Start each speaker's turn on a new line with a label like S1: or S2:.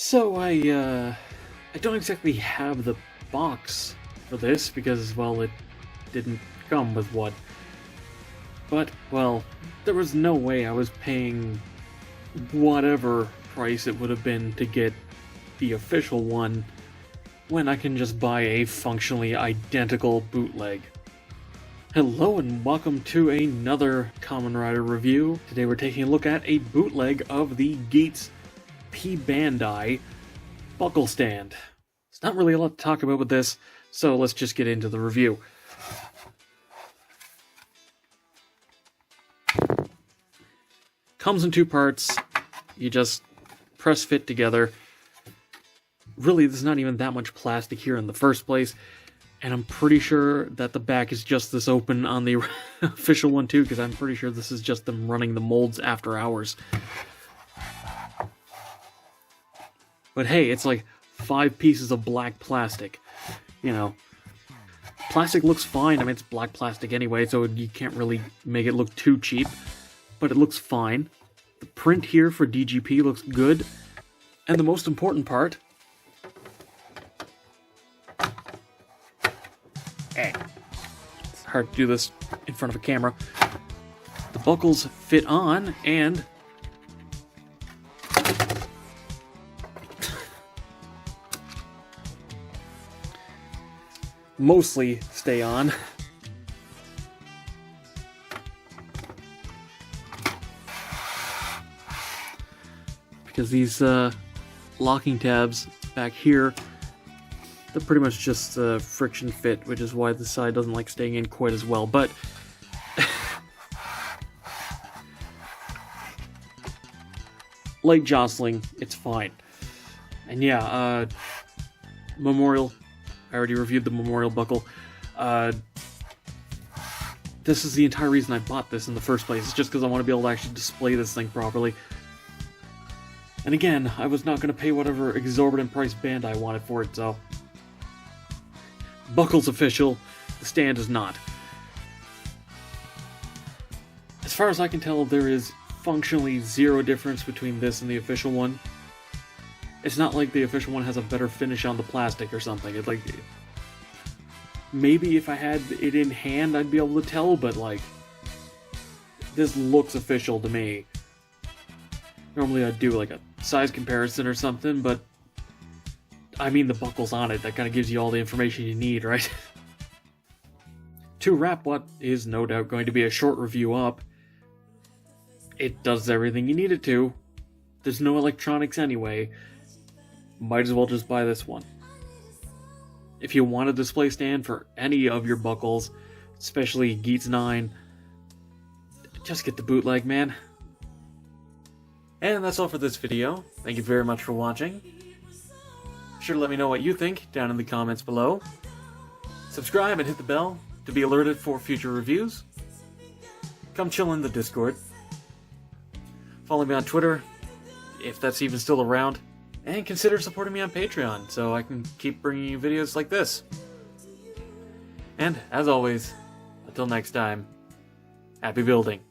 S1: So I don't exactly have the box for this because, well, it didn't come with one. But, well, there was no way I was paying whatever price it would have been to get the official one when I can just buy a functionally identical bootleg. Hello and welcome to another Kamen Rider review. Today we're taking a look at a bootleg of the Geats P. Bandai buckle stand. There's not really a lot to talk about with this, so let's just get into the review. Comes in two parts. You just press fit together. Really, there's not even that much plastic here in the first place. And I'm pretty sure that the back is just this open on the official one too, because I'm pretty sure this is just them running the molds after hours. But hey, it's like 5 pieces of black plastic. You know, plastic looks fine. I mean, it's black plastic anyway, so you can't really make it look too cheap. But it looks fine. The print here for DGP looks good. And the most important part... It's hard to do this in front of a camera. The buckles fit on and... mostly stay on. Because these locking tabs back here, they're pretty much just friction fit, which is why the side doesn't like staying in quite as well. But like jostling, it's fine. And yeah, Memorial. I already reviewed the Memorial buckle. This is the entire reason I bought this in the first place. It's just because I want to be able to actually display this thing properly. And again, I was not going to pay whatever exorbitant price Bandai wanted for it, so... Buckle's official, the stand is not. As far as I can tell, there is functionally zero difference between this and the official one. It's not like the official one has a better finish on the plastic or something. It's like... maybe if I had it in hand, I'd be able to tell, but like... this looks official to me. Normally I'd do like a size comparison or something, but... I mean, the buckle's on it. That kind of gives you all the information you need, right? To wrap what is no doubt going to be a short review up, it does everything you need it to. There's no electronics anyway. Might as well just buy this one. If you want a display stand for any of your buckles, especially Geats 9, just get the bootleg, man. And that's all for this video. Thank you very much for watching. Be sure to let me know what you think down in the comments below. Subscribe and hit the bell to be alerted for future reviews. Come chill in the Discord. Follow me on Twitter, if that's even still around. And consider supporting me on Patreon so I can keep bringing you videos like this. And, as always, until next time, happy building.